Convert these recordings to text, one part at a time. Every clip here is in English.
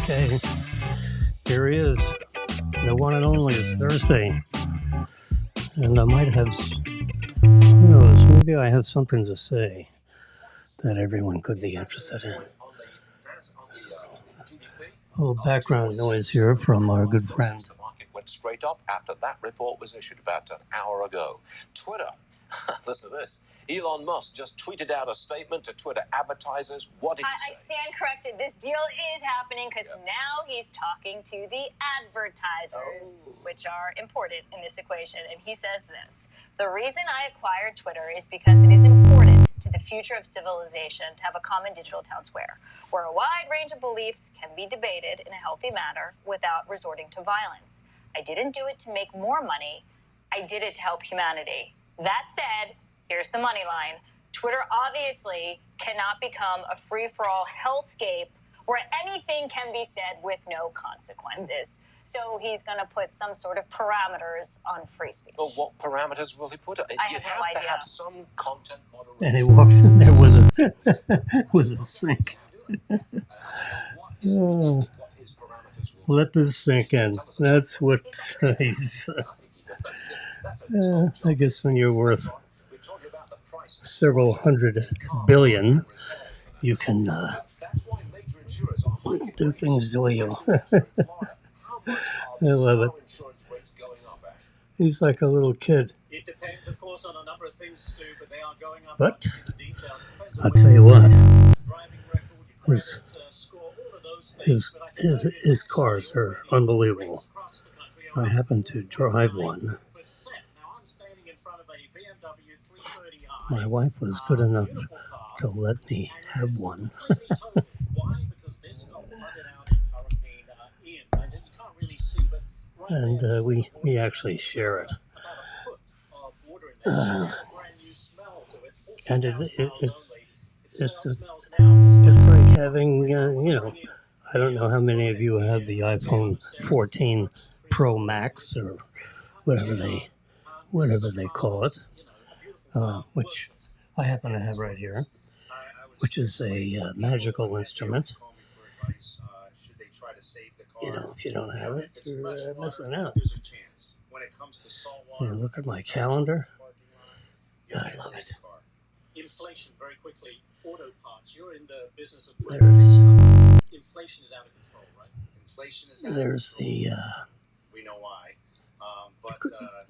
Okay, here he is. The one and only is Thursday. And I might have, who knows, maybe I have something to say that everyone could be interested in. A little background noise here from our good friend. The market went straight up after that report was issued about an hour ago. Twitter. Listen to this. Elon Musk just tweeted out a statement to Twitter advertisers. What did he say? I stand corrected. This deal is happening because now he's talking to the advertisers, which are important in this equation. And he says this: the reason I acquired Twitter is because it is important to the future of civilization to have a common digital town square, where a wide range of beliefs can be debated in a healthy manner without resorting to violence. I didn't do it to make more money. I did it to help humanity. That said, here's the money line. Twitter obviously cannot become a free-for-all hellscape where anything can be said with no consequences. So he's going to put some sort of parameters on free speech. Well, what parameters will he put? I have no idea. To have some content moderation. And he walks in there with a sink. Let this sink in. That's what he's... I guess when you're worth several hundred billion, you can do things the way you I love it. He's like a little kid. It depends, of course, on a number of things, Stu, but they are going up. But I'll tell you what, his cars are unbelievable. I happen to drive one. My wife was good enough to let me have one. And we actually share it. And it's like having, I don't know how many of you have the iPhone 14 ProMax or whatever they call it, which I happen to have right here, which is a magical instrument. If you don't have it, you're missing out. Look at my calendar. Yeah, I love it. Inflation, very quickly. Auto parts. You're in the business of inflation is out of control, right? Inflation is out of control. There's the. We know why.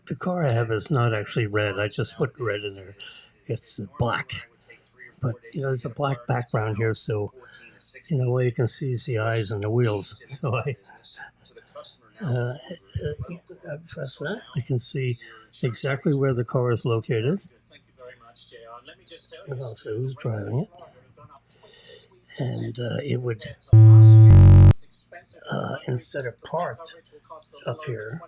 The car I have is not actually red. I just put red in there. It's black. But, there's a black background here, so, all you can see is the eyes and the wheels. So I press that. I can see exactly where the car is located. Thank you very much, JR. Let me just tell And also who's driving it. And it would, instead of parked up here,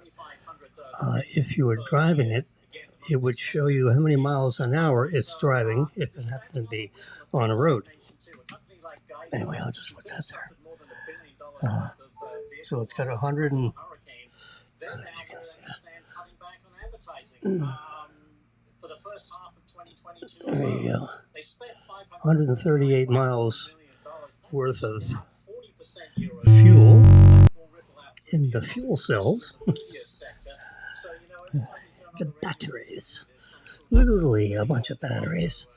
if you were driving it, it would show you how many miles an hour it's driving if it happened to be on a road. Anyway, I'll just put that there. So it's got 100 and... you can see that. There you go. 138 miles worth of fuel in the fuel cells. The batteries. Literally a bunch of batteries.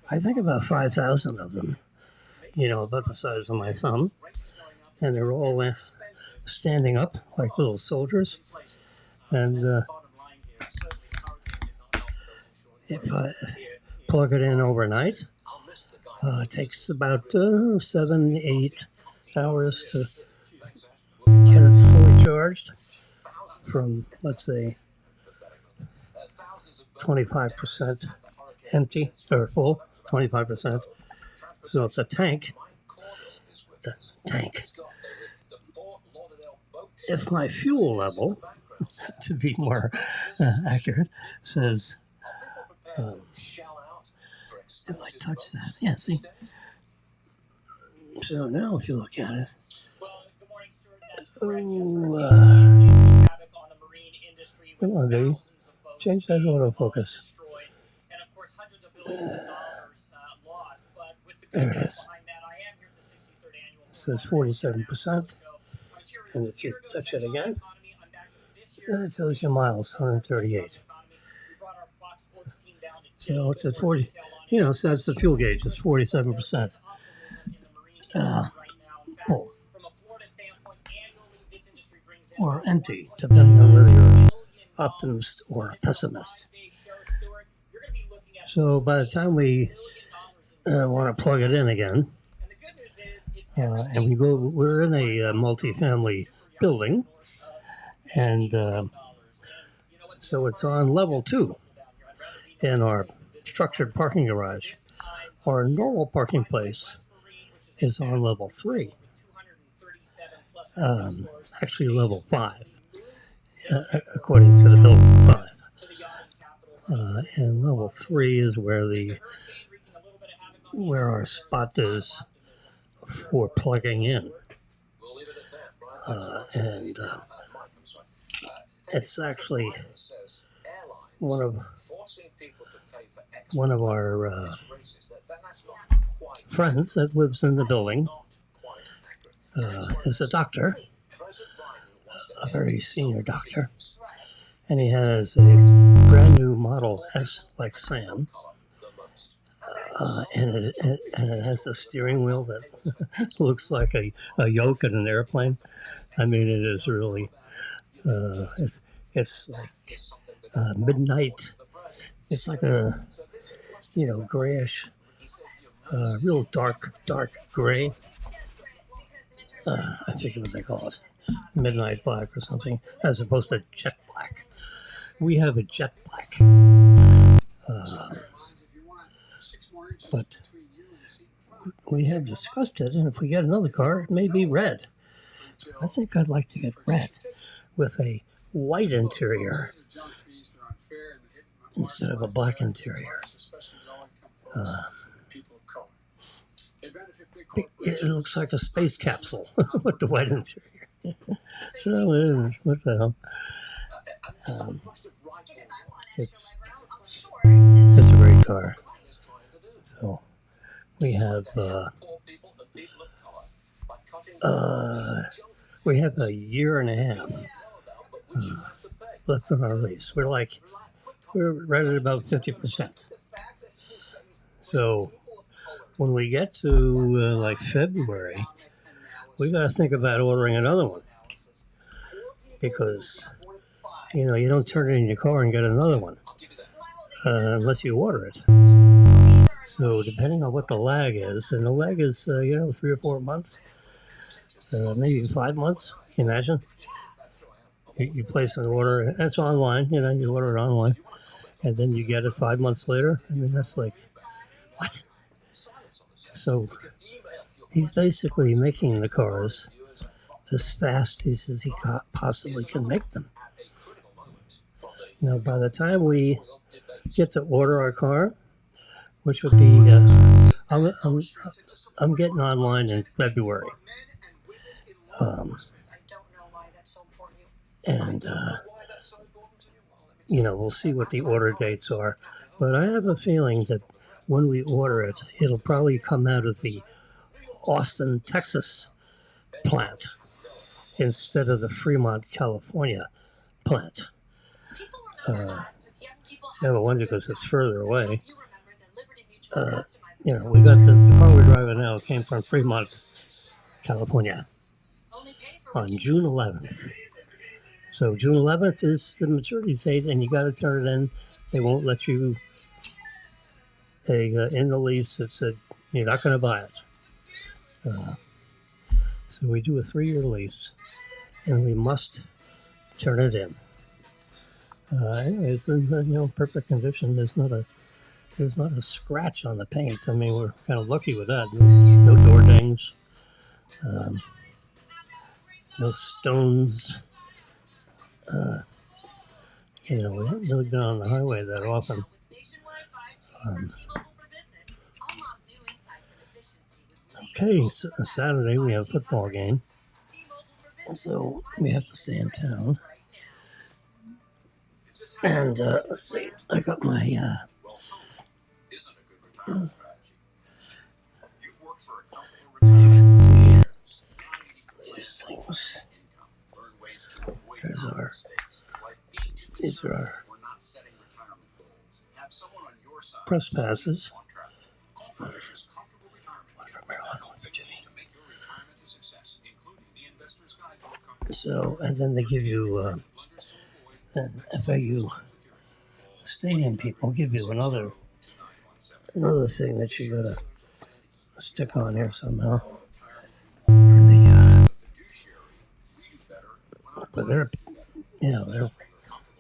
I think about 5,000 of them. About the size of my thumb. And they're all standing up like little soldiers. And if I plug it in overnight, it takes about 7-8 hours to get it fully charged from, let's say, 25% empty or full, 25%. So if the tank if my fuel level, to be more accurate, says, if I touch that, yeah, see. So now if you look at it, come on, baby, change that autofocus. There it is. It says 47%. And if you touch it again, it tells you miles, 138. So it's at 40. You know, so that's the fuel gauge. It's 47%. Full. Or empty, depending on whether you're an optimist or a pessimist. So by the time we want to plug it in again, and we're in a multifamily building, and so it's on level 2 in our structured parking garage. Our normal parking place is on level 3, actually level 5, according to the building 5. And level 3 is where our spot is for plugging in. And it's actually one of our friends that lives in the building is a doctor, a very senior doctor, and he has a brand new Model S like Sam, and it has a steering wheel that looks like a yoke in an airplane. I mean, it is really it's like midnight. It's like a grayish, real dark gray. I forget what they call it, midnight black or something, as opposed to jet black. We have a jet black, but we have discussed it, and if we get another car, it may be red. I think I'd like to get red with a white interior instead of a black interior. It looks like a space capsule with the white interior. So, what the hell? It's a great car. So, we have a year and a half left on our lease. We're right at about 50%. So when we get to like February, we got to think about ordering another one, because you don't turn it in your car and get another one unless you order it. So depending on what the lag is, and the lag is 3 or 4 months, maybe 5 months. Can you imagine? You place an order, it's online, you order it online, and then you get it 5 months later. I mean, that's like, what? So he's basically making the cars as fast as he possibly can make them. Now, by the time we get to order our car, which would be, I'm getting online in February. And we'll see what the order dates are. But I have a feeling that when we order it, it'll probably come out of the Austin, Texas plant instead of the Fremont, California plant. Number one, because it's further away. We got the car we're driving now came from Fremont, California on June 11th. So June 11th is the maturity date, and you got to turn it in. They won't let you. In the lease, it said you're not going to buy it. So we do a 3-year lease, and we must turn it in. It's in perfect condition. There's not a scratch on the paint. I mean, we're kind of lucky with that. No door dings. no stones. We haven't really been on the highway that often. Okay, so Saturday we have a football game, so we have to stay in town. And let's see, I got my these things. These are our press passes. One for Maryland, one for Jimmy. So, and then they give you an FAU stadium people give you another thing that you gotta stick on here somehow for the but they're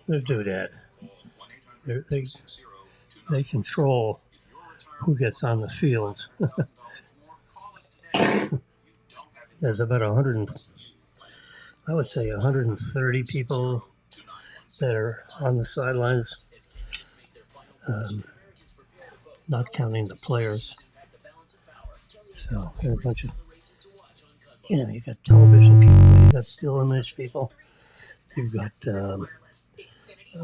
doodad. They control who gets on the field. There's about 130 people that are on the sidelines, not counting the players. So there's a bunch of, you got television people, you got still image people, you've got a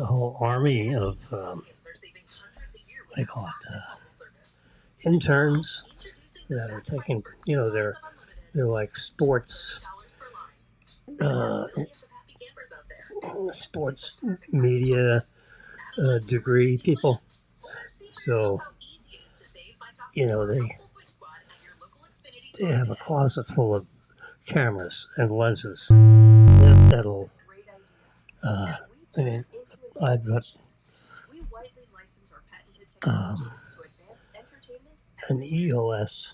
whole army of, what do you call it, interns that are taking, they're like sports media degree people. So, they have a closet full of cameras and lenses that'll, I've got an EOS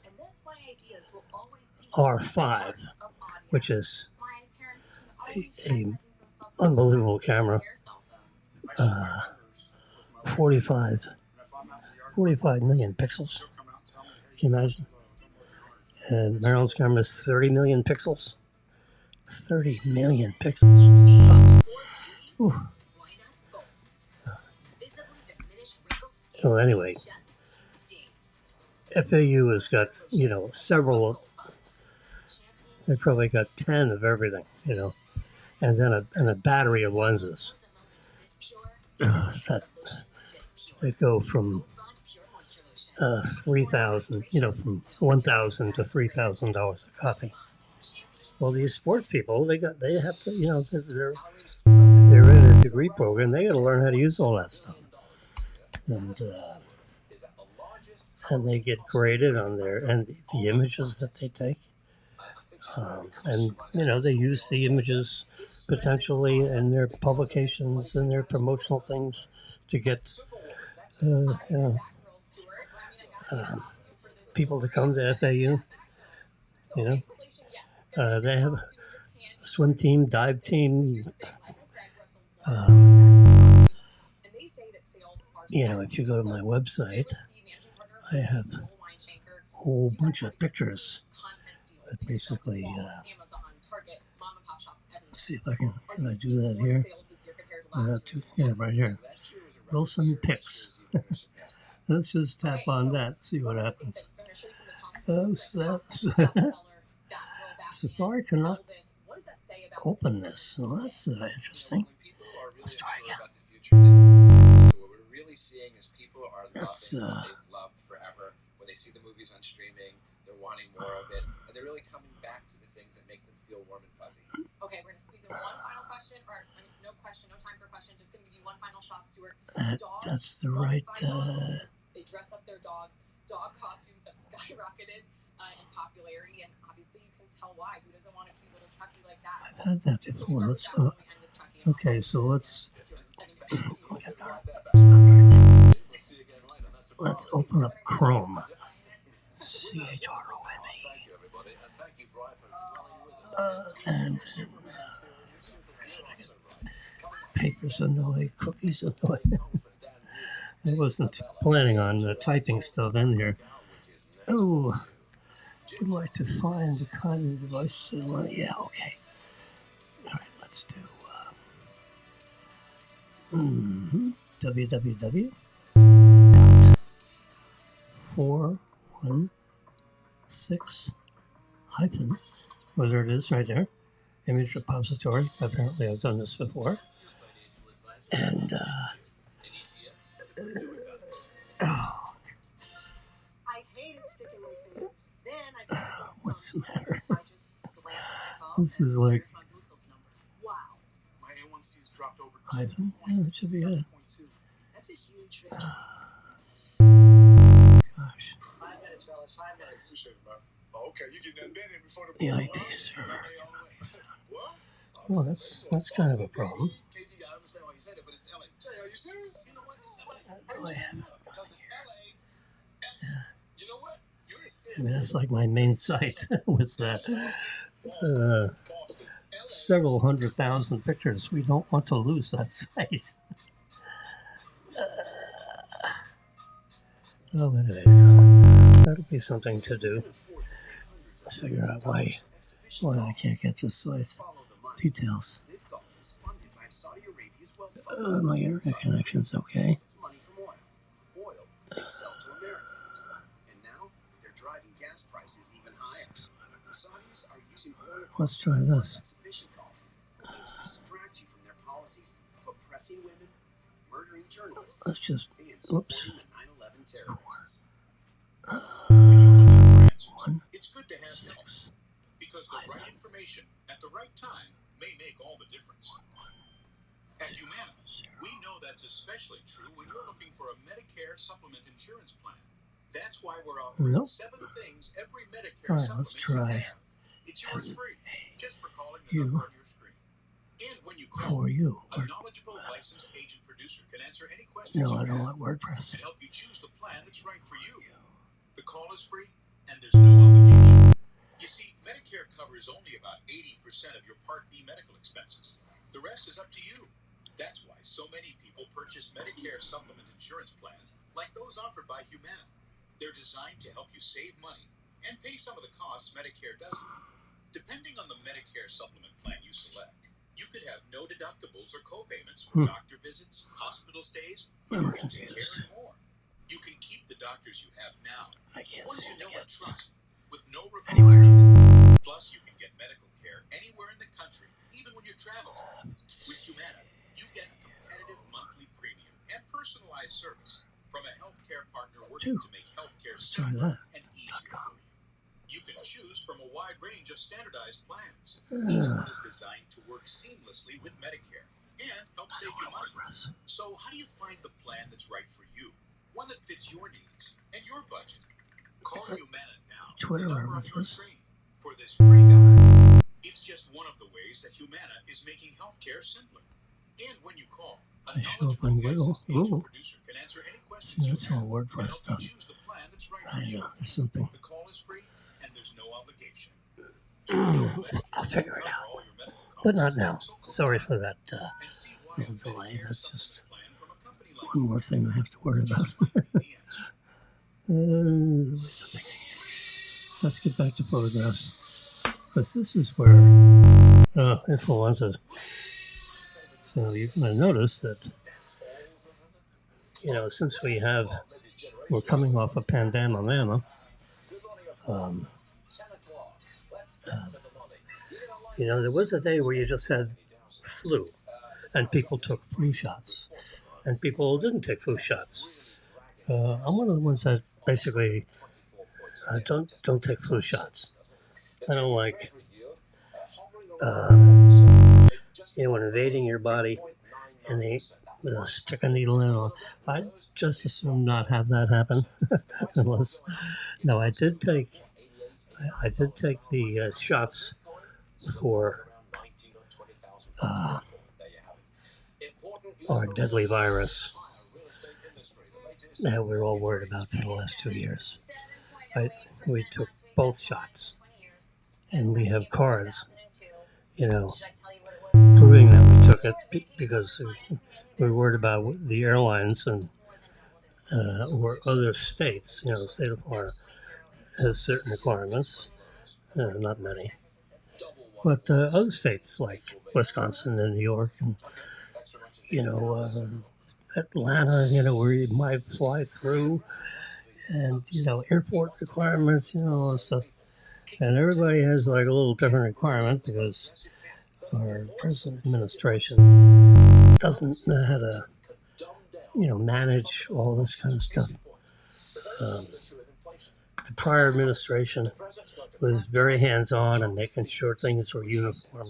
R5, which is a unbelievable camera. 45 million pixels. Can you imagine? And Maryland's camera is 30 million pixels. 30 million pixels. Oh. So anyway, FAU has got, several. They probably got 10 of everything, and then a battery of lenses. They go from 3,000, from $1,000 to $3,000 a copy. Well, these sports people, they have to, they're in a degree program. They got to learn how to use all that stuff, and they get graded on the images that they take, and they use the images potentially in their publications and their promotional things to get people to come to FAU. They have a swim team, dive team. If you go to my website, I have a whole bunch of pictures that basically, let's see if I can I do that here? Right here. Wilson Pics. Let's just tap on that, see what happens. Safari cannot open this, so that's interesting. Let's try again. So what we're really seeing is people are love forever. When they see the movies on streaming, they're wanting more of it, and they're really coming back to the things that make them feel warm and fuzzy. Okay, we're going to squeeze in one final question, or no time for question, just going to give you one final shot, Stuart. That's the right... They dress up their dogs. Dog costumes have skyrocketed in popularity, and obviously you can tell why. Who doesn't want a cute little Chucky like that? I've had that before. Okay, so let's open up Chrome. CHROME. And papers in the way, cookies in the way. I wasn't planning on typing stuff in here. Oh, would like to find the kind of device. Yeah, okay. www.416 hyphen, well, there it is right there, image repository. Apparently I've done this before. And I hated sticking my fingers. Then I what's the matter? I just glanced at my phone. This is like My glucose number. Wow. My A1C's dropped over hyphen. Yeah, it should be it. 2.2. That's a huge victory. Gosh. 5 minutes, fellas. 5 minutes. Appreciate it, man. Oh, okay, you getting that bed in before the The board, IP huh? server. Back A all the way. What? Well, that's kind of a problem. KG, I understand why you said it, but it's LA. Jay, are you serious? You know what? It's LA. Oh, yeah. Because it's LA. You know what? You're I mean, that's like my main site with that. Several 100,000 pictures. We don't want to lose that site. Oh, anyway, so that'll be something to do. Figure out why I can't get this site. Details. My internet connection's okay. It's money from oil. Oil they sell to Americans. And now they're driving gas prices even higher. The Saudis are using oil. Let's try this. Exhibition coffee to distract you from their policies of oppressing women, murdering journalists, Let's just, and whoops. supporting the 9/11 terrorists. It's good to have help, because the right information at the right time may make all the difference. At Humana, we know that's especially true when you're looking for a Medicare supplement insurance plan. That's why we're offering Nope. 7 things every Medicare All right, supplement let's try. should have. It's yours free, just for calling the You. number on your screen. And when you call, For you. a knowledgeable licensed agent producer can answer any questions No, you I don't have want WordPress. and help you choose the plan that's right for you. The call is free, and there's no obligation. You see, Medicare covers only about 80% of your Part B medical expenses. The rest is up to you. That's why so many people purchase Medicare supplement insurance plans like those offered by Humana. They're designed to help you save money and pay some of the costs Medicare doesn't. Depending on the Medicare supplement plan you select, you could have no deductibles or co-payments for doctor visits, hospital stays, emergency care, and more. You can keep the doctors you have now, I can't ones seem you to know and get trust, with no anywhere. referrals needed. Plus, you can get medical care anywhere in the country, even when you're traveling. With Humana, you get a competitive monthly premium and personalized service from a healthcare partner working to make healthcare simpler and easier for you. You can choose from a wide range of standardized plans. Each one is designed to work seamlessly with Medicare and help save you money. So how do you find the plan that's right for you? One that fits your needs and your budget. Call Humana now. Twitter The number on your references. screen for this free guide. It's just one of the ways that Humana is making healthcare simpler. And when you call, a I show up knowledgeable on Google. licensed agent Ooh. producer can answer any See, questions you that's all have and WordPress help stuff. you choose the plan that's right I for you. know, there's something. The call is free and there's no obligation. I'll figure it out. But not now. Sorry for that little delay. That's just one more thing I have to worry about. Let's get back to photographs. Because this is where influenza. So you're going to notice that, since we're coming off a pandemia, there was a day where you just had flu, and people took flu shots, and people didn't take flu shots. I'm one of the ones that basically don't take flu shots. I don't like invading your body and they stick a needle in. I just assume not have that happen. Unless, no, I did take the shots for our deadly virus that we're all worried about for the last 2 years. We took both shots, and we have cards, proving that we took it because we're worried about the airlines and or other states. State of Florida has certain requirements, not many, but other states like Wisconsin and New York and Atlanta, where you might fly through, and airport requirements, all this stuff. And everybody has like a little different requirement because our present administration doesn't know how to, manage all this kind of stuff. Um, the prior administration was very hands-on and making sure things were uniform,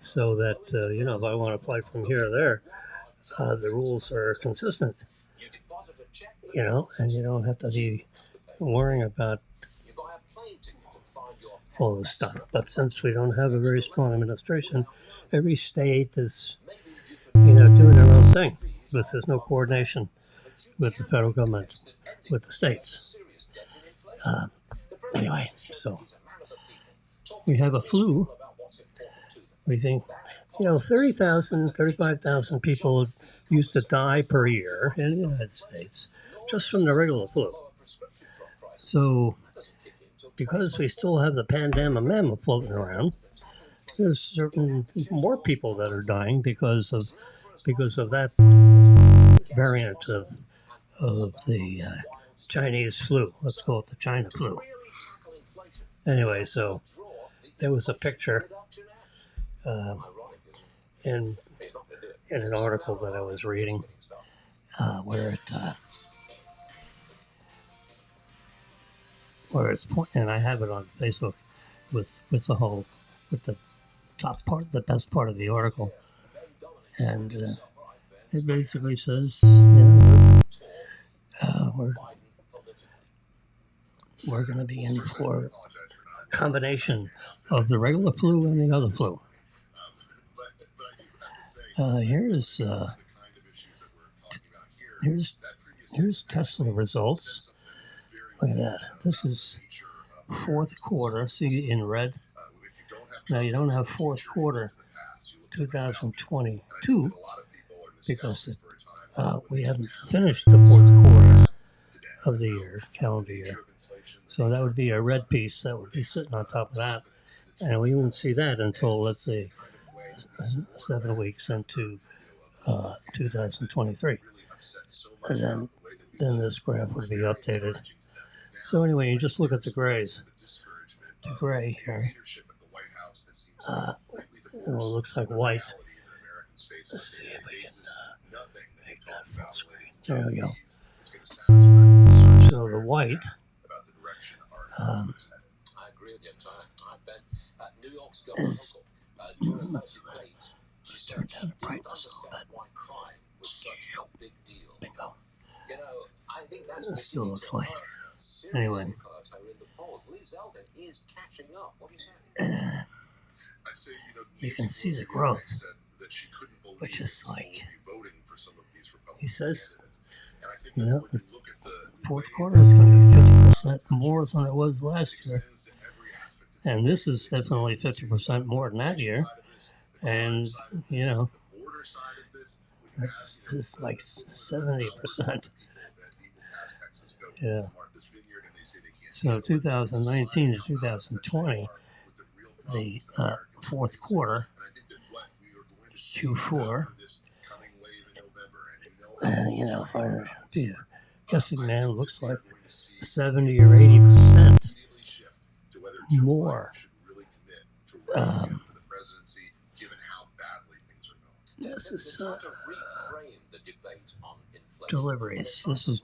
so that if I want to fly from here or there, the rules are consistent. And you don't have to be worrying about all this stuff. But since we don't have a very strong administration, every state is, doing their own thing. Because there's no coordination with the federal government, with the states. Anyway, so we have a flu. We think, 30,000, 35,000 people used to die per year in the United States just from the regular flu. So, because we still have the pandemic floating around, there's certain more people that are dying because of that variant of the Chinese flu. Let's call it the China flu. Anyway, so there was a picture in an article that I was reading where it's and I have it on Facebook with the top part, the best part of the article, and it basically says, we're going to be in for a combination of the regular flu and the other flu. Here's Tesla results. Look at that. This is fourth quarter. See in red. Now you don't have fourth quarter 2022 because we haven't finished the fourth quarter of the year, calendar year. So that would be a red piece that would be sitting on top of that. And we won't see that until, let's say, 7 weeks into 2023. And then this graph would be updated. So anyway, you just look at the grays. The gray here. It looks like white. Let's see if we can make that full screen. There we go. So the white. Is, let's turn down the brightness a little bit. Bingo. It still looks light. Anyway. You can see the growth, which is like, he says, the fourth quarter is going to be 50% more than it was last year. And this is definitely 50% more than that year. And, that's like 70%. Yeah. So 2019 to 2020, the fourth quarter, Q4, if I were to be a guessing man, looks like 70 or 80% more. This is deliveries. This is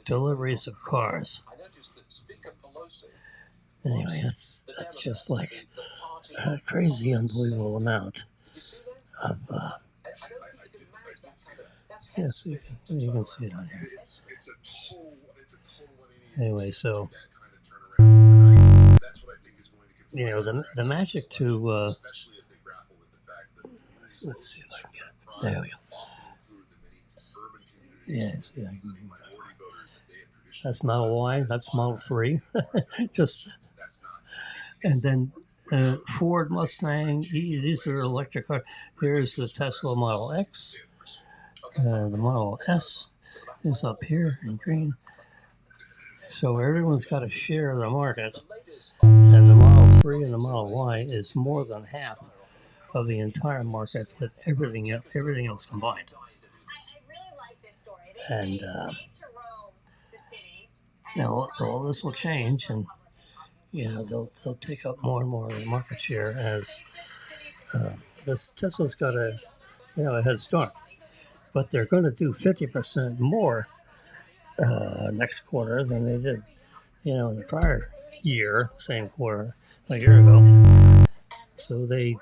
deliveries of cars. Anyway, that's just like a crazy, unbelievable amount of. Yes, you can see it on here. Anyway, so the magic to let's see if I can get it. There we go. Yeah, see, I can do whatever. That's Model Y. That's Model 3. And then Ford, Mustang. These are electric cars. Here's the Tesla Model X. The Model S is up here in green. So everyone's got a share of the market, and the Model 3 and the Model Y is more than half of the entire market with everything else combined. I really like this story. And To roam the city. now all this will change, and they'll take up more and more of the market share as this Tesla's got a head start, but they're going to do 50% more next quarter than they did in the prior year, same quarter a year ago. So they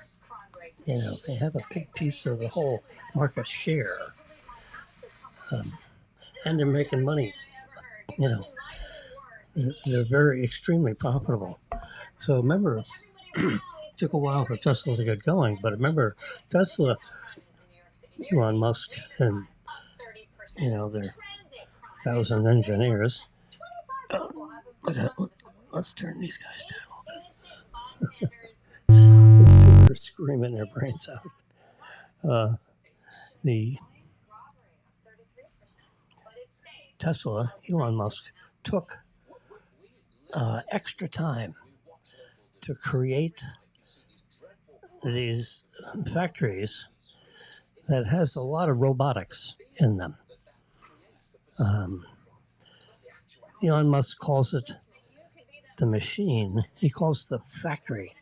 have a big piece of the whole market share, and they're making money. They're very extremely profitable. So remember, it took a while for Tesla to get going, but remember, Tesla, Elon Musk, and their 1,000 engineers. Let's turn these guys down. These two are screaming their brains out. The Tesla, Elon Musk, took extra time to create these factories that has a lot of robotics in them. Elon Musk calls it the machine. He calls the factory,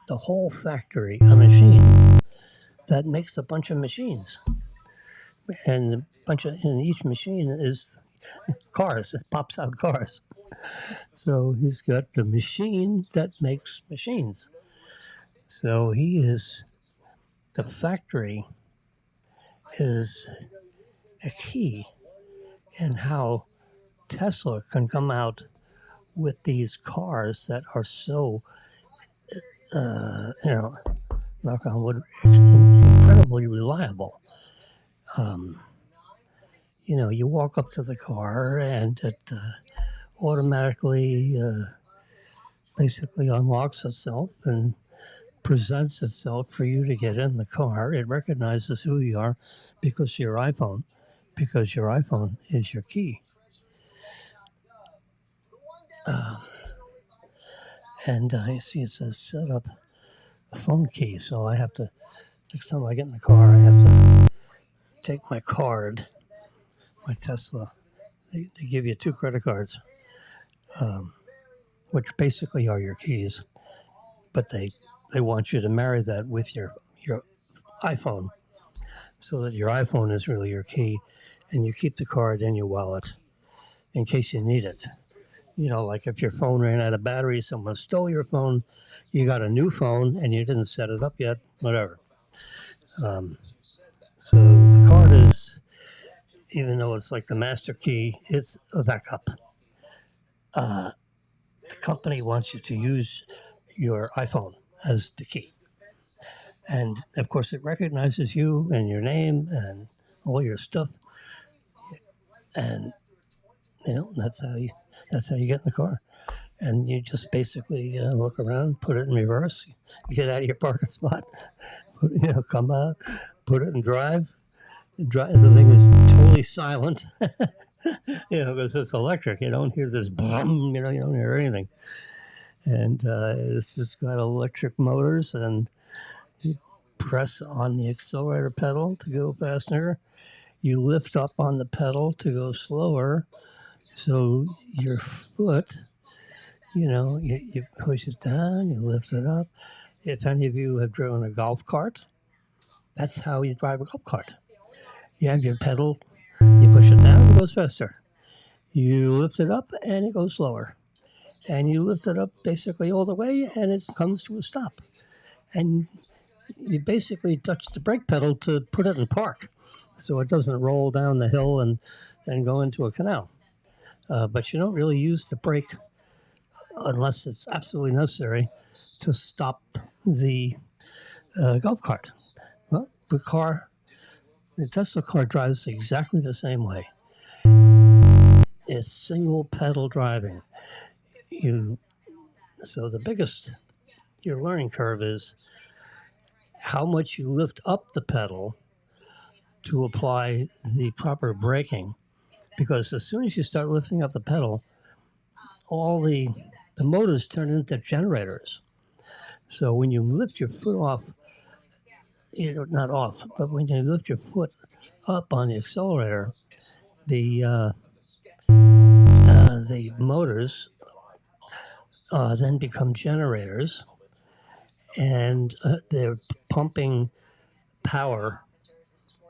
the whole factory, a machine that makes a bunch of machines. And each machine is cars. It pops out cars. So he's got the machine that makes machines. So the factory is a key in how Tesla can come out with these cars that are so, knock on wood, incredibly reliable. You walk up to the car and it automatically basically unlocks itself and presents itself for you to get in the car. It recognizes who you are because your iPhone is your key. And I see it says set up a phone key, so I have to, next time I get in the car, I have to take my card, my Tesla. They give you 2 credit cards, which basically are your keys, but they want you to marry that with your iPhone, so that your iPhone is really your key, and you keep the card in your wallet in case you need it. Like if your phone ran out of battery, someone stole your phone, you got a new phone and you didn't set it up yet, whatever. So the card is, even though it's like the master key, it's a backup. The company wants you to use your iPhone as the key. And of course it recognizes you and your name and all your stuff. And that's how you get in the car. And you just basically look around, put it in reverse, you get out of your parking spot, come out, put it in drive. The thing is totally silent, because it's electric. You don't hear this boom, you don't hear anything. And it's just got electric motors, and you press on the accelerator pedal to go faster. You lift up on the pedal to go slower. So your foot, you push it down, you lift it up. If any of you have driven a golf cart, that's how you drive a golf cart. You have your pedal, you push it down, it goes faster. You lift it up, and it goes slower. And you lift it up basically all the way, and it comes to a stop. And you basically touch the brake pedal to put it in park, so it doesn't roll down the hill and go into a canal. But you don't really use the brake unless it's absolutely necessary to stop the golf cart. Well, the Tesla car drives exactly the same way. It's single pedal driving. So the biggest your learning curve is how much you lift up the pedal to apply the proper braking. Because as soon as you start lifting up the pedal, all the motors turn into generators. So when you lift your foot off not off, but when you lift your foot up on the accelerator, the motors then become generators, and they're pumping power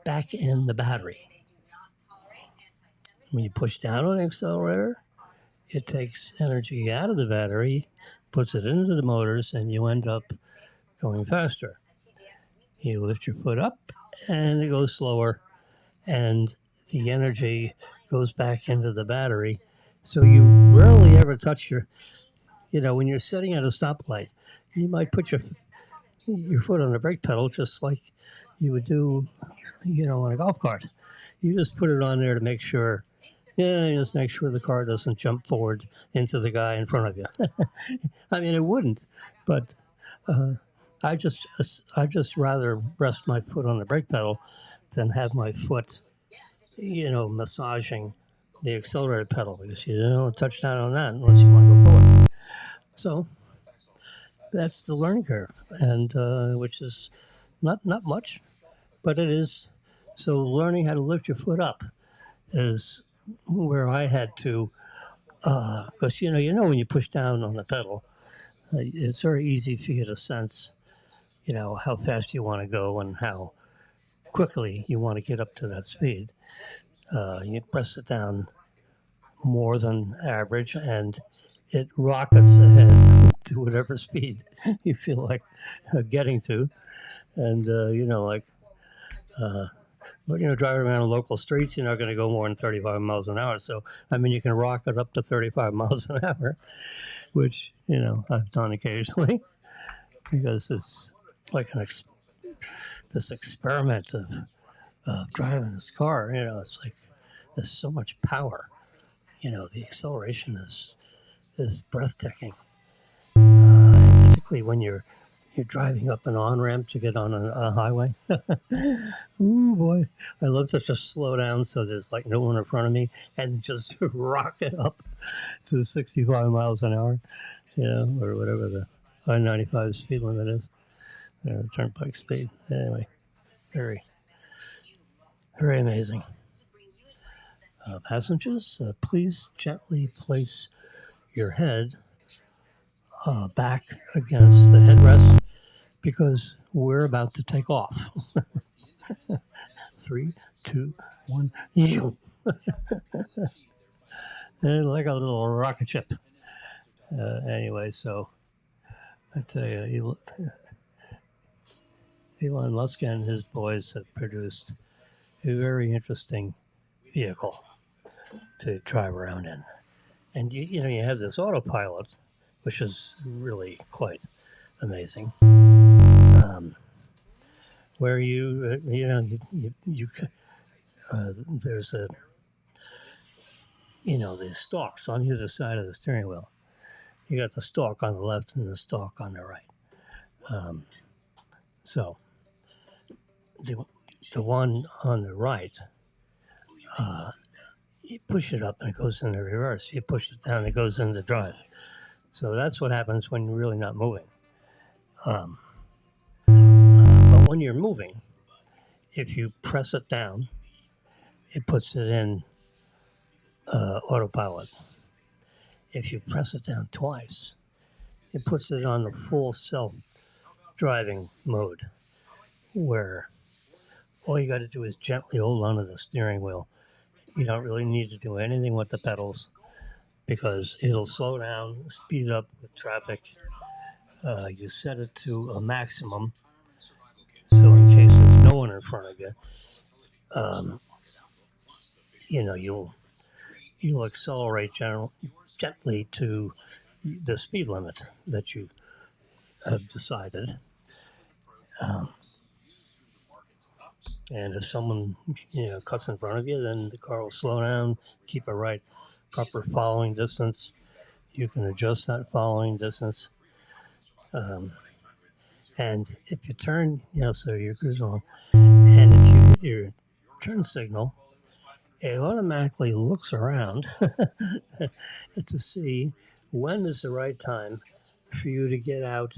back in the battery. When you push down on the accelerator, it takes energy out of the battery, puts it into the motors, and you end up going faster. You lift your foot up, and it goes slower, and the energy goes back into the battery. So you rarely ever touch when you're sitting at a stoplight, you might put your foot on the brake pedal just like you would do, on a golf cart. You just put it on there to make sure. Yeah, just make sure the car doesn't jump forward into the guy in front of you. I mean, it wouldn't, but I just rather rest my foot on the brake pedal than have my foot, massaging the accelerator pedal, because you don't touch down on that unless you want to go forward. So that's the learning curve, and which is not much, but it is. So learning how to lift your foot up is where I had to, because when you push down on the pedal, it's very easy for you to sense, how fast you want to go and how quickly you want to get up to that speed. You press it down more than average, and it rockets ahead to whatever speed you feel like getting to. And but driving around local streets, you're not going to go more than 35 miles an hour. So I mean, you can rocket up to 35 miles an hour, which I've done occasionally, because it's like this experiment of driving this car. It's like there's so much power. The acceleration is breathtaking, particularly when you're driving up an on ramp to get on a highway. Ooh boy, I love to just slow down so there's like no one in front of me and just rocket up to 65 miles an hour, or whatever the I-95 speed limit is, turnpike speed. Anyway, very, very amazing. Passengers, please gently place your head back against the headrest, because we're about to take off. 3, 2, 1, you. Like a little rocket ship. Anyway, so I tell you, Elon Musk and his boys have produced a very interesting vehicle to drive around in. And you have this autopilot, which is really quite amazing. Where there's the stalks on either side of the steering wheel. You got the stalk on the left and the stalk on the right. So the one on the right, you push it up and it goes into reverse. You push it down, it goes into drive. So that's what happens when you're really not moving. But when you're moving, if you press it down, it puts it in autopilot. If you press it down twice, it puts it on the full self-driving mode, where all you got to do is gently hold onto the steering wheel. You don't really need to do anything with the pedals, because it'll slow down, speed up with traffic. You set it to a maximum, so in case there's no one in front of you, you'll accelerate gently to the speed limit that you have decided. And if someone cuts in front of you, then the car will slow down, keep a proper following distance. You can adjust that following distance. And if you turn, so you're cruising along, and if you hit your turn signal, it automatically looks around to see when is the right time for you to get out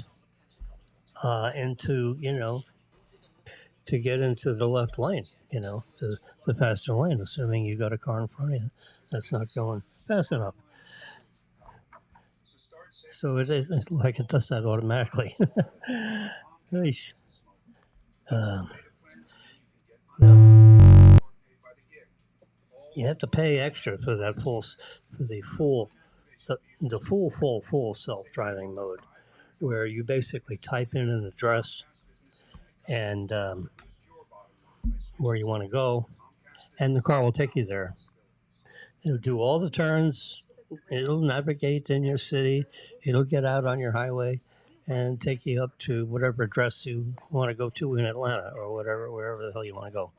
into, to get into the left lane, the faster lane, assuming you got a car in front of you that's not going fast enough. So it is like it does that automatically. No, you have to pay extra for that the full self-driving mode, where you basically type in an address and where you want to go, and the car will take you there. It'll do all the turns. It'll navigate in your city. It'll get out on your highway and take you up to whatever address you want to go to in Atlanta or wherever the hell you want to go.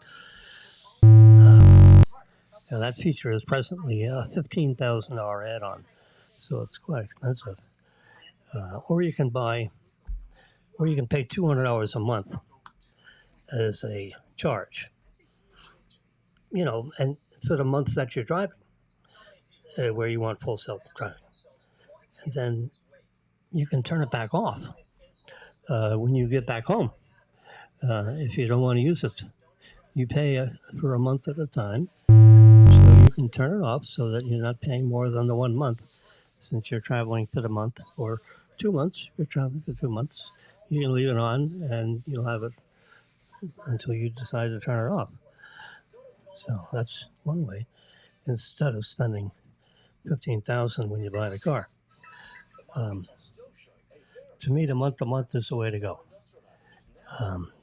And that feature is presently a $15,000 add-on, so it's quite expensive. Or you can pay $200 a month as a charge. And for the month that you're driving, where you want full self-driving. And then you can turn it back off when you get back home. If you don't want to use it, you pay for a month at a time. So you can turn it off so that you're not paying more than the 1 month, since you're traveling for the month, or 2 months. You're traveling for 2 months. You can leave it on and you'll have it until you decide to turn it off. So that's one way, instead of spending $15,000 when you buy the car. To me, the month-to-month is the way to go.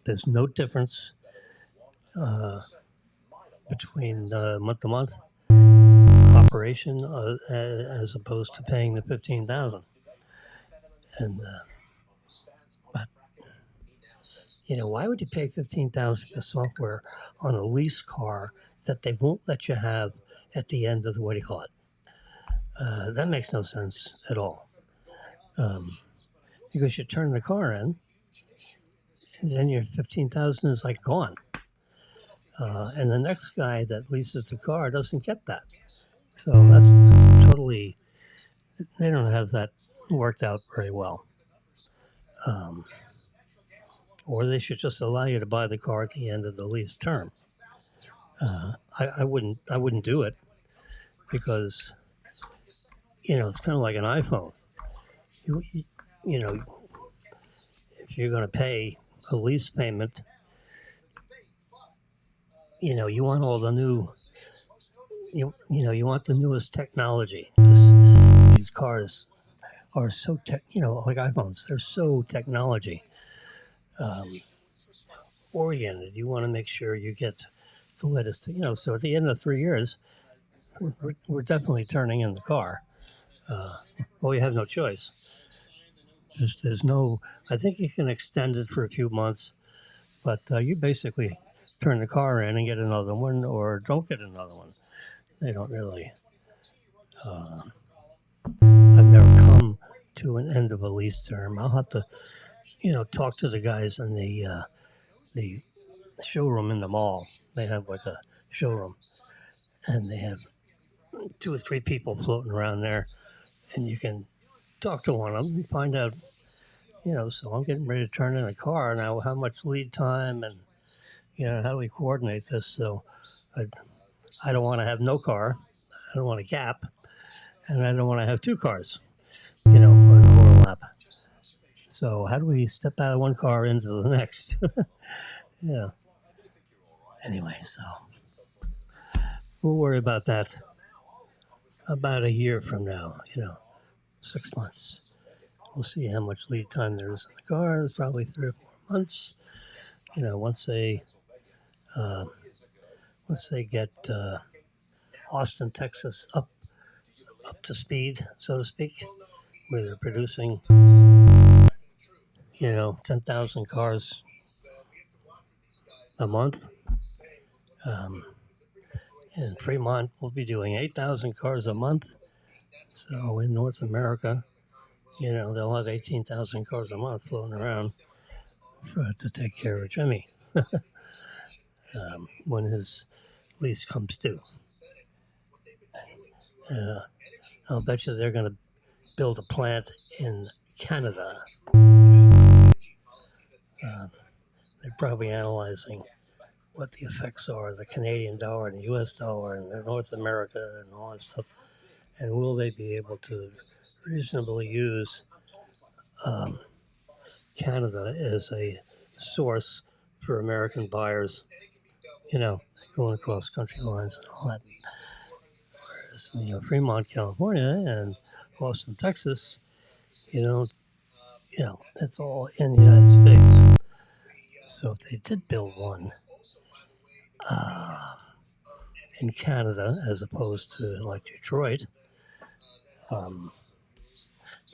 There's no difference between the month-to-month operation as opposed to paying the $15,000. And but why would you pay $15,000 for software on a lease car that they won't let you have at the end of the that makes no sense at all. Because you turn the car in, and then your $15,000 is like gone. And the next guy that leases the car doesn't get that. So that's totally, they don't have that worked out very well. Or they should just allow you to buy the car at the end of the lease term. I wouldn't do it, because it's kind of like an iPhone. If you're going to pay a lease payment, you want all the new, you want the newest technology. These cars are so like iPhones. They're so technology oriented. You want to make sure you get the latest. So at the end of 3 years, we're definitely turning in the car. Well, you have no choice. There's no. I think you can extend it for a few months, but you basically turn the car in and get another one, or don't get another one. They don't really. I've never come to an end of a lease term. I'll have to, talk to the guys in the showroom in the mall. They have like a showroom, and they have 2 or 3 people floating around there, and you can talk to one of them and find out, so I'm getting ready to turn in a car now. How much lead time, and how do we coordinate this? So I don't want to have no car. I don't want a gap, and I don't want to have 2 cars, an overlap. So how do we step out of one car into the next? Yeah. Anyway, so we'll worry about that about a year from now, 6 months. We'll see how much lead time there is in the car. It's probably 3 or 4 months. Once they get Austin, Texas up to speed, so to speak, where they're producing, 10,000 cars a month. In Fremont, we'll be doing 8,000 cars a month. So in North America, they'll have 18,000 cars a month floating around to take care of Jimmy when his lease comes due. I'll bet you they're going to build a plant in Canada. they're probably analyzing what the effects are, the Canadian dollar and the U.S. dollar and the North America and all that stuff, and will they be able to reasonably use Canada as a source for American buyers, going across country lines and all that. Whereas, Fremont, California, and Austin, Texas, that's all in the United States. So if they did build one in Canada as opposed to like Detroit,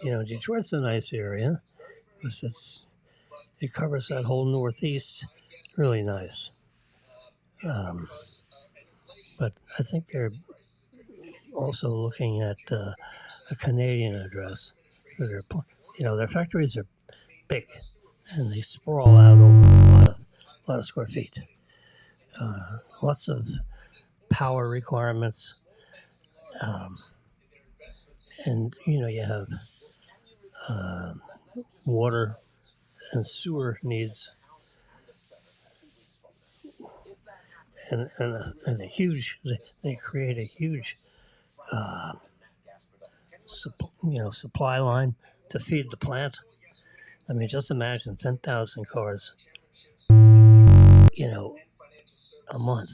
Detroit's a nice area because it covers that whole Northeast. Really nice. But I think they're also looking at a Canadian address. Their factories are big and they sprawl out over a lot of square feet. Lots of power requirements, and you have water and sewer needs, and a huge. They create a huge supply line to feed the plant. I mean, just imagine 10,000 cars, a month,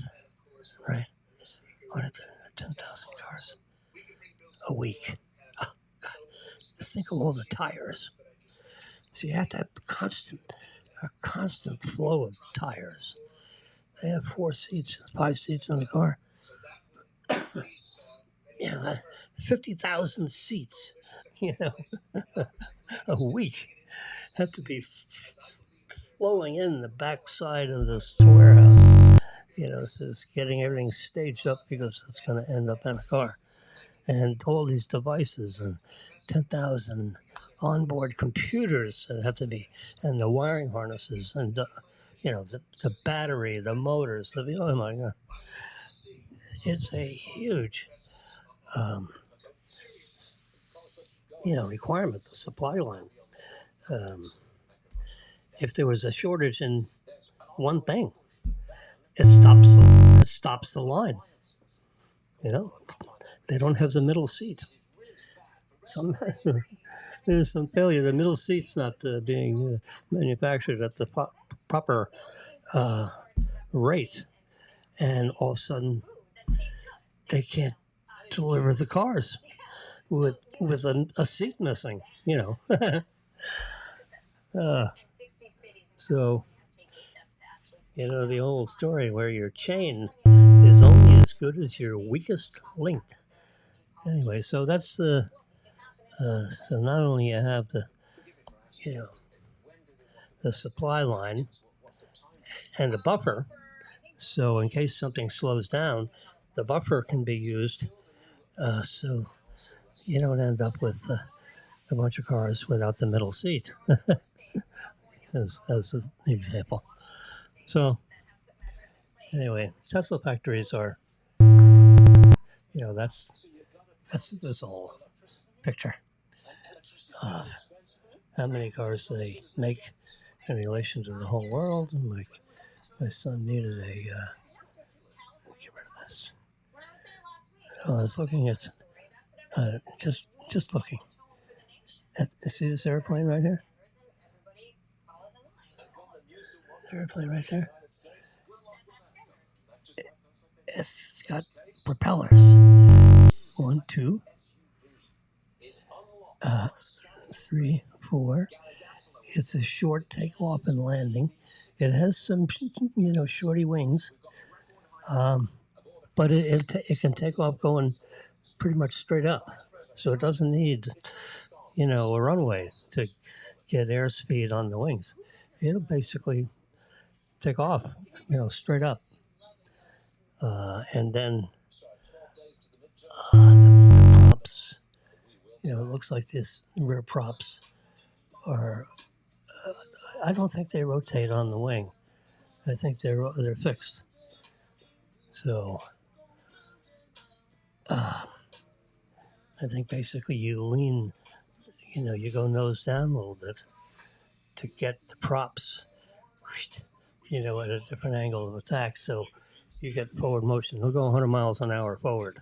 right? 10,000 cars a week. Oh, God. Just think of all the tires. So you have to have a constant flow of tires. They have 4 seats, 5 seats in the car. 50,000 seats, a week have to be flowing in the backside of this warehouse. So it's getting everything staged up because it's going to end up in a car. And all these devices and 10,000 onboard computers that have to be, and the wiring harnesses and, the battery, the motors. Oh my God. It's a huge, requirement, the supply line. If there was a shortage in one thing, it stops the line. They don't have the middle seat. There's some failure. The middle seat's not being manufactured at the proper rate, and all of a sudden they can't deliver the cars with a seat missing. So the old story where your chain is only as good as your weakest link. Anyway, so that's the so not only you have the supply line and the buffer, so in case something slows down, the buffer can be used, so you don't end up with a bunch of cars without the middle seat, as an example. So anyway, Tesla factories are, that's this whole picture of how many cars they make in relation to the whole world. And my son needed a, get rid of this. I was looking at, just looking at, see this airplane right here? This airplane right there? It's got propellers. 1, 2, 3, 4. It's a short takeoff and landing. It has some, shorty wings, but it can take off going pretty much straight up. So it doesn't need, a runway to get airspeed on the wings. It'll basically take off, straight up. And then the props, it looks like this rear props are, I don't think they rotate on the wing. I think they're fixed. So I think basically you lean, you go nose down a little bit to get the props at a different angle of attack. So you get forward motion. It'll go 100 miles an hour forward.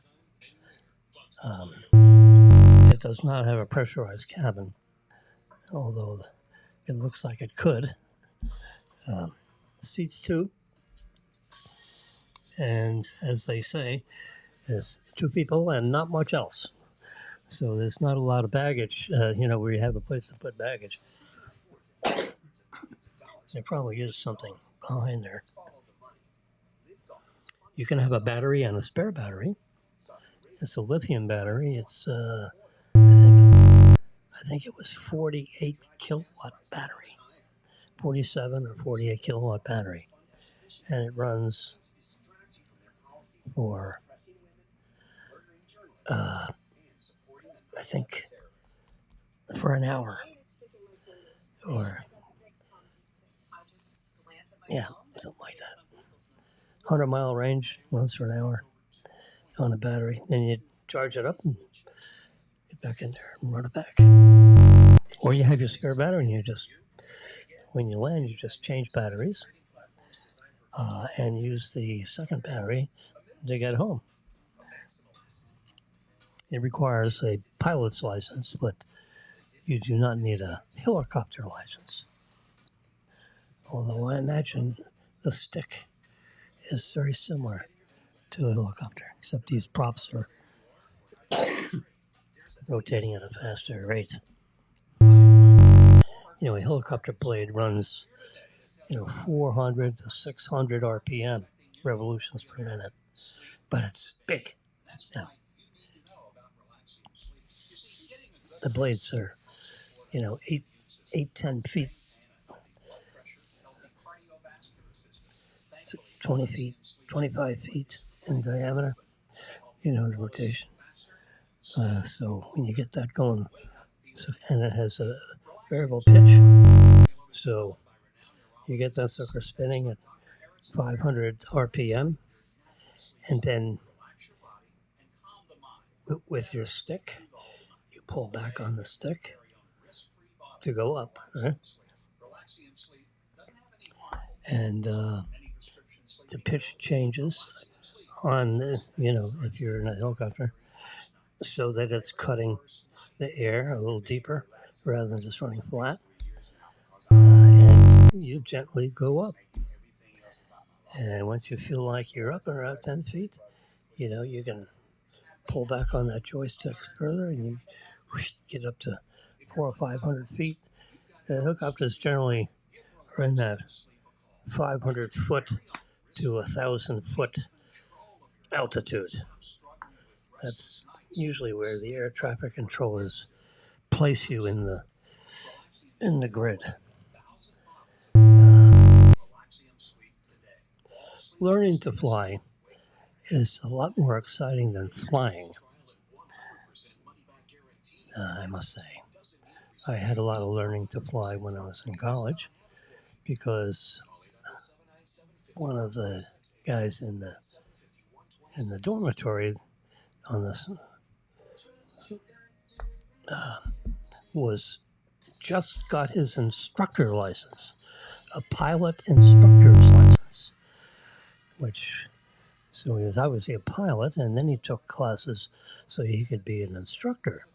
It does not have a pressurized cabin, although it looks like it could. Seats two, and as they say, there's two people and not much else. So there's not a lot of baggage, where you have a place to put baggage. There probably is something behind there. You can have a battery and a spare battery. It's a lithium battery. It's, I think it was 48 kilowatt battery, 47 or 48 kilowatt battery. And it runs for, I think, for an hour. Or, yeah, something like that. 100-mile range, runs for an hour on a battery. Then you charge it up and get back in there and run it back. Or you have your spare battery and you just, when you land, you just change batteries and use the second battery to get home. It requires a pilot's license, but you do not need a helicopter license. Although I imagine the stick is very similar to a helicopter, except these props are rotating at a faster rate. A helicopter blade runs, 400 to 600 RPM, revolutions per minute, but it's big. Yeah. The blades are, 10 feet, 20 feet, 25 feet in diameter, the rotation. So when you get that going, and it has a variable pitch, so you get that sucker spinning at 500 RPM, and then with your stick, you pull back on the stick to go up, right? And the pitch changes on, if you're in a helicopter, so that it's cutting the air a little deeper rather than just running flat. And you gently go up. And once you feel like you're up and around 10 feet, you can pull back on that joystick further and you get up to 400 or 500 feet. The helicopters generally are in that 500 foot to 1,000 foot altitude. That's usually where the air traffic controllers place you in the grid. Learning to fly is a lot more exciting than flying, I must say. I had a lot of learning to fly when I was in college because one of the guys in the dormitory on this was just got his instructor license, a pilot instructor's license, so he was obviously a pilot, and then he took classes so he could be an instructor.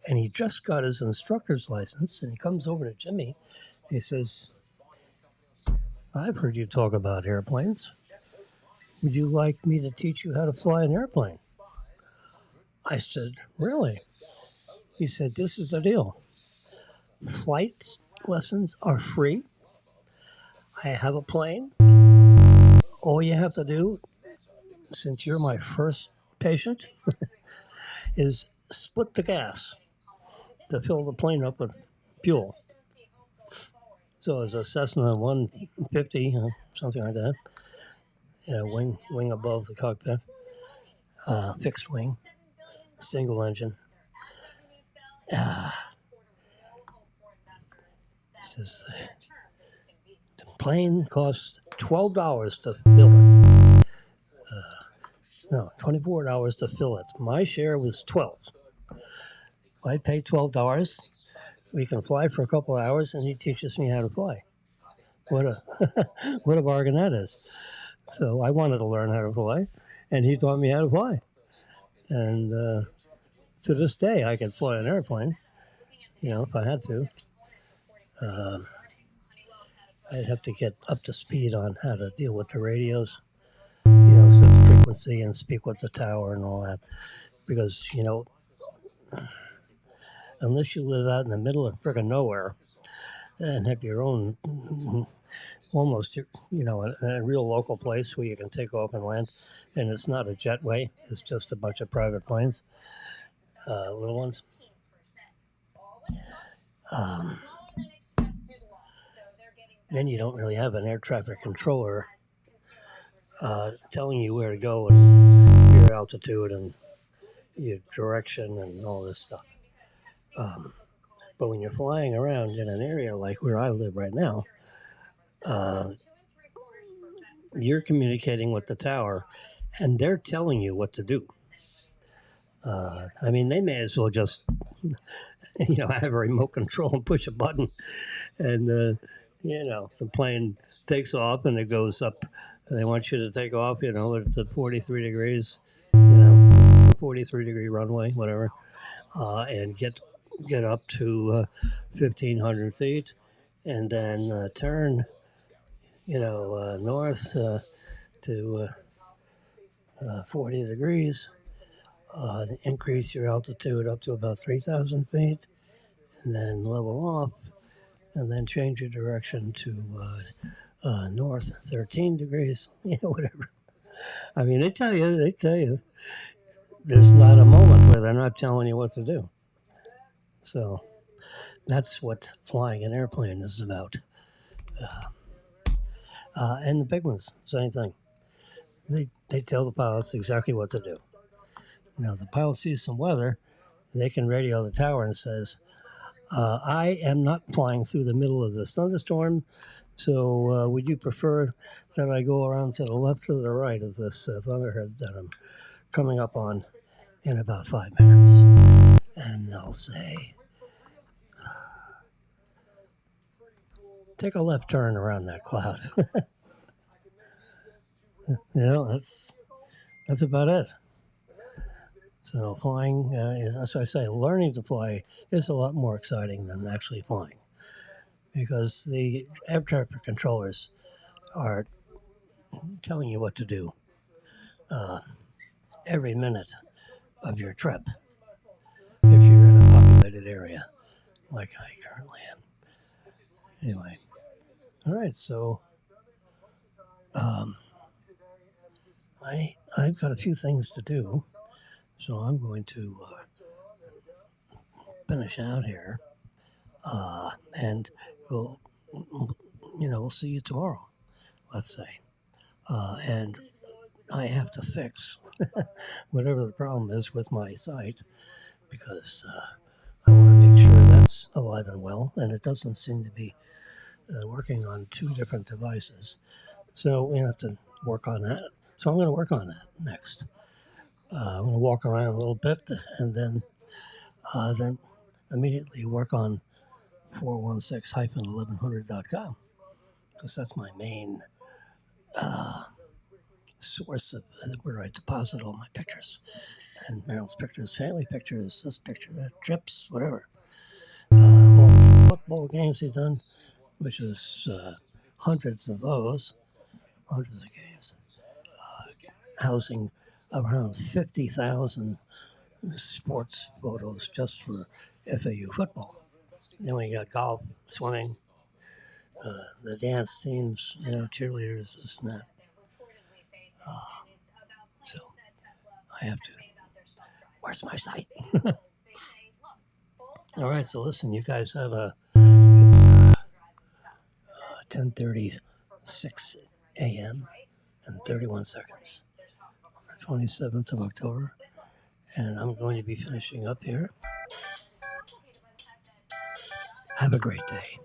And he just got his instructor's license, and he comes over to Jimmy. He says, "I've heard you talk about airplanes. Would you like me to teach you how to fly an airplane?" I said, "Really?" He said, "This is the deal. Flight lessons are free. I have a plane. All you have to do, since you're my first patient, is split the gas to fill the plane up with fuel." So it's a Cessna 150, something like that. Wing above the cockpit, fixed wing, single engine. Says the plane costs $12 to fill it. No, $24 to fill it. My share was $12. I pay $12. We can fly for a couple of hours, and he teaches me how to fly. What a what a bargain that is. So I wanted to learn how to fly, and he taught me how to fly. And to this day, I can fly an airplane. You know, if I had to. I'd have to get up to speed on how to deal with the radios. You know, set the frequency and speak with the tower and all that. Because unless you live out in the middle of friggin' nowhere and have your own almost a real local place where you can take off and land, and it's not a jetway, it's just a bunch of private planes, little ones. Then you don't really have an air traffic controller telling you where to go and your altitude and your direction and all this stuff. But when you're flying around in an area like where I live right now, you're communicating with the tower, and they're telling you what to do. I mean, they may as well just, have a remote control and push a button, and the plane takes off and it goes up. They want you to take off, at 43 degrees, 43-degree runway, whatever, and get up to 1,500 feet, and then turn, north to 40 degrees, increase your altitude up to about 3,000 feet, and then level off, and then change your direction to north 13 degrees, whatever. I mean, they tell you, there's not a moment where they're not telling you what to do. So that's what flying an airplane is about. And the big ones, same thing. They tell the pilots exactly what to do. Now, the pilot sees some weather, they can radio the tower and says, I am not flying through the middle of this thunderstorm, so would you prefer that I go around to the left or the right of this thunderhead that I'm coming up on in about 5 minutes? And they'll say, take a left turn around that cloud. That's about it. So flying, as I say, learning to fly is a lot more exciting than actually flying, because the air traffic controllers are telling you what to do every minute of your trip if you're in a populated area like I currently am. Anyway, all right, so I've got a few things to do, so I'm going to finish out here, and we'll see you tomorrow, let's say, and I have to fix whatever the problem is with my site, because I want to make sure that's alive and well, and it doesn't seem to be working on two different devices. So we have to work on that. So I'm going to work on that next. I'm going to walk around a little bit, and then immediately work on 416-1100.com, because that's my main source of where I deposit all my pictures, and Meryl's pictures, family pictures, this picture, that, trips, whatever. All the football games he's done, which is hundreds of games, housing around 50,000 sports photos just for FAU football. Then we got golf, swimming, the dance teams, cheerleaders, this and that. So I have to. Where's my site? All right, so listen, you guys have it's 10:36 a.m. and 31 seconds on the 27th of October, and I'm going to be finishing up here. Have a great day.